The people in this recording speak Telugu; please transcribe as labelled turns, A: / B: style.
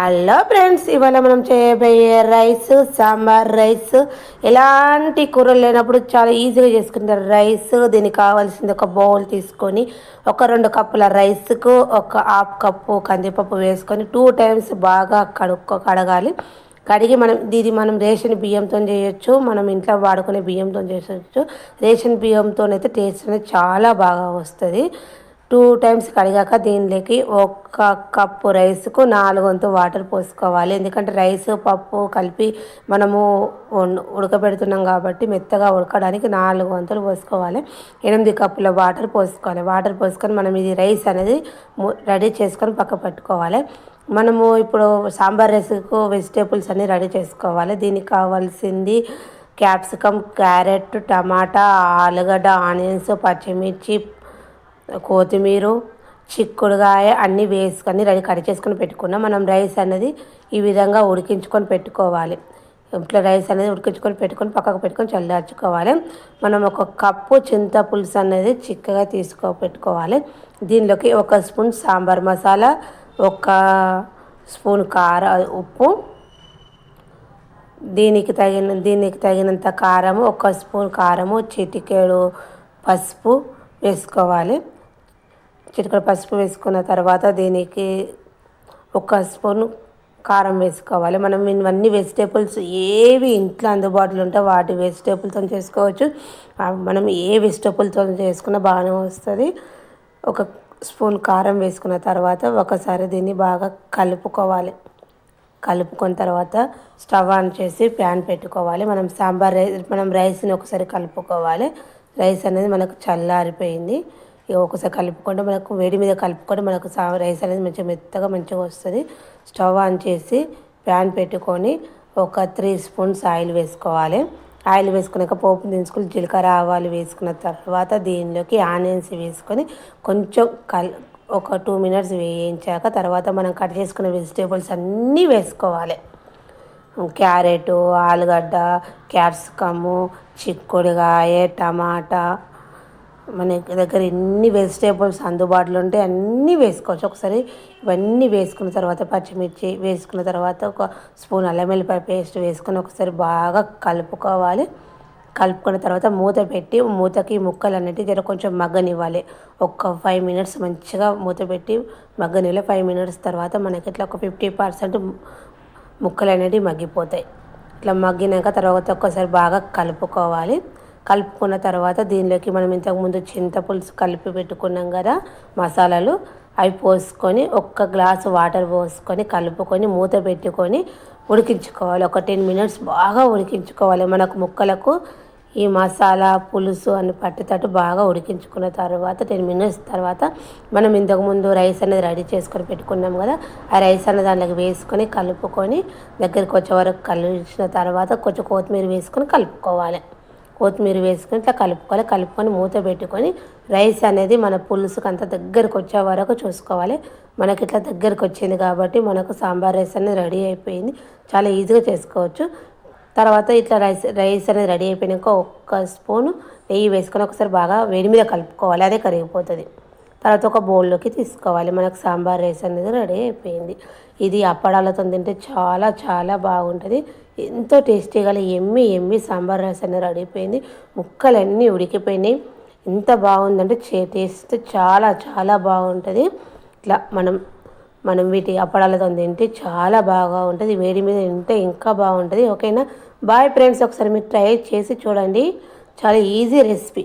A: హలో ఫ్రెండ్స్, ఇవాళ మనం చేయబోయే రైస్ సాంబార్ రైస్. ఎలాంటి కూరలు లేనప్పుడు చాలా ఈజీగా చేసుకుంటారు రైస్. దీనికి కావాల్సింది ఒక బౌల్ తీసుకొని ఒక 2 కప్పుల రైస్కు ఒక హాఫ్ కప్పు కందిపప్పు వేసుకొని 2 టైమ్స్ బాగా కడగాలి. కడిగి మనం రేషన్ బియ్యంతో చేయొచ్చు, మనం ఇంట్లో వాడుకునే బియ్యంతో చేయొచ్చు. రేషన్ బియ్యంతో అయితే టేస్ట్ అనేది చాలా బాగా వస్తుంది. 2 టైమ్స్ కడిగాక దీనిలోకి 1 కప్పు రైస్కు 4 వంతు వాటర్ పోసుకోవాలి. ఎందుకంటే రైస్ పప్పు కలిపి మనము ఉడకబెడుతున్నాం కాబట్టి మెత్తగా ఉడకడానికి 4 వంతులు పోసుకోవాలి. 8 కప్పుల వాటర్ పోసుకోవాలి. వాటర్ పోసుకొని మనం ఇది రైస్ అనేది రెడీ చేసుకొని పక్క పెట్టుకోవాలి. మనము ఇప్పుడు సాంబార్ రైస్కు వెజిటేబుల్స్ అన్నీ రెడీ చేసుకోవాలి. దీనికి కావాల్సింది క్యాప్సికమ్, క్యారెట్, టమాటా, ఆలుగడ్డ, ఆనియన్స్, పచ్చిమిర్చి, కొత్తిమీర, చిక్కుడుకాయ అన్నీ వేసుకొని కట్ చేసుకొని పెట్టుకున్నాం. మనం రైస్ అనేది ఈ విధంగా ఉడికించుకొని పెట్టుకోవాలి. ఇట్లా రైస్ అనేది ఉడికించుకొని పక్కకు పెట్టుకొని చల్లార్చుకోవాలి. మనం 1 కప్పు చింతపులుసు అనేది చిక్కగా పెట్టుకోవాలి. దీనిలోకి 1 స్పూన్ సాంబార్ మసాలా, 1 స్పూన్ ఉప్పు, దీనికి తగినంత కారము, 1 స్పూన్ కారము, చిటికెడు పసుపు వేసుకోవాలి. చిటికెడు పసుపు వేసుకున్న తర్వాత దీనికి 1 స్పూన్ కారం వేసుకోవాలి. మనం ఇవన్నీ వెజిటేబుల్స్ ఏవి ఇంట్లో అందుబాటులో ఉంటే వాటి వెజిటేబుల్తో చేసుకోవచ్చు. మనం ఏ వెజిటేబుల్తో చేసుకున్నా బాగానే వస్తుంది. 1 స్పూన్ కారం వేసుకున్న తర్వాత ఒకసారి దీన్ని బాగా కలుపుకోవాలి. కలుపుకున్న తర్వాత స్టవ్ ఆన్ చేసి ప్యాన్ పెట్టుకోవాలి. మనం రైస్ని ఒకసారి కలుపుకోవాలి. రైస్ అనేది మనకు చల్లారిపోయింది. ఒకసారి కలుపుకుంటే మనకు వేడి మీద కలుపుకుంటే మనకు రైస్ అనేది మెత్తగా మంచిగా వస్తుంది. స్టవ్ ఆన్ చేసి ప్యాన్ పెట్టుకొని 3 స్పూన్స్ ఆయిల్ వేసుకోవాలి. ఆయిల్ వేసుకున్నాక పోపు దినుసులు, జీలకర్ర, ఆవాలు వేసుకున్న తర్వాత దీనిలోకి ఆనియన్స్ వేసుకొని కొంచెం 2 మినిట్స్ వేయించాక తర్వాత మనం కట్ చేసుకున్న వెజిటేబుల్స్ అన్నీ వేసుకోవాలి. క్యారెట్, ఆలుగడ్డ, క్యాప్సికము, చిక్కుడుకాయ, టమాటా, మన దగ్గర ఎన్ని వెజిటేబుల్స్ అందుబాటులో ఉంటే అన్నీ వేసుకోవచ్చు. ఒకసారి ఇవన్నీ వేసుకున్న తర్వాత పచ్చిమిర్చి వేసుకున్న తర్వాత 1 స్పూన్ అల్లం వెల్లిపాయ పేస్ట్ వేసుకొని ఒకసారి బాగా కలుపుకోవాలి. కలుపుకున్న తర్వాత మూత పెట్టి మూతకి ముక్కలు అన్నిటి కొంచెం మగ్గనివ్వాలి. 5 మినిట్స్ మంచిగా మూత పెట్టి మగ్గనివ్వాలి. 5 మినిట్స్ తర్వాత మనకి ఇట్లా 50% ముక్కలు అనేటివి మగ్గిపోతాయి. ఇట్లా మగ్గినాక తర్వాత ఒక్కసారి బాగా కలుపుకోవాలి. కలుపుకున్న తర్వాత దీనిలోకి మనం ఇంతకుముందు చింతపులుసు కలిపి పెట్టుకున్నాం కదా మసాలాలు, అవి పోసుకొని 1 గ్లాసు వాటర్ పోసుకొని కలుపుకొని మూత పెట్టుకొని ఉడికించుకోవాలి. 10 మినిట్స్ బాగా ఉడికించుకోవాలి. మనకు ముక్కలకు ఈ మసాలా పులుసు అని పట్టేటట్టు బాగా ఉడికించుకున్న తర్వాత 10 మినిట్స్ తర్వాత మనం ఇంతకుముందు రైస్ అనేది రెడీ చేసుకొని పెట్టుకున్నాం కదా, ఆ రైస్ అనేది దాంట్లోకి వేసుకొని కలుపుకొని దగ్గరికి వచ్చే వరకు కలిసిన తర్వాత కొంచెం కొత్తిమీర వేసుకొని కలుపుకోవాలి. కొత్తిమీర వేసుకొని ఇట్లా కలుపుకొని మూత పెట్టుకొని రైస్ అనేది మన పులుసుకు అంతా దగ్గరికి వచ్చే వరకు చూసుకోవాలి. మనకి ఇట్లా దగ్గరికి వచ్చింది కాబట్టి మనకు సాంబార్ రైస్ అనేది రెడీ అయిపోయింది. చాలా ఈజీగా చేసుకోవచ్చు. తర్వాత ఇట్లా రైస్ అనేది రెడీ అయిపోయాక 1 స్పూను నెయ్యి వేసుకొని ఒకసారి బాగా వేడి మీద కలుపుకోవాలి. అదే కరిగిపోతుంది. తర్వాత ఒక బౌల్లోకి తీసుకోవాలి. మనకు సాంబార్ రైస్ అనేది రెడీ అయిపోయింది. ఇది అప్పడాలతో తింటే చాలా చాలా బాగుంటుంది. ఎంతో టేస్టీగా ఎమ్మి సాంబార్ రైస్ అనేది రెడీ అయిపోయింది. ముక్కలన్నీ ఉడికిపోయినాయి. ఎంత బాగుందంటే టేస్ట్ చాలా చాలా బాగుంటుంది. ఇట్లా మనం వీటి అప్పడాలతో తింటే చాలా బాగా ఉంటుంది. వేడి మీద తింటే ఇంకా బాగుంటుంది. ఓకేనా? బాయ్ ఫ్రెండ్స్, ఒకసారి మీరు ట్రై చేసి చూడండి. చాలా ఈజీ రెసిపీ.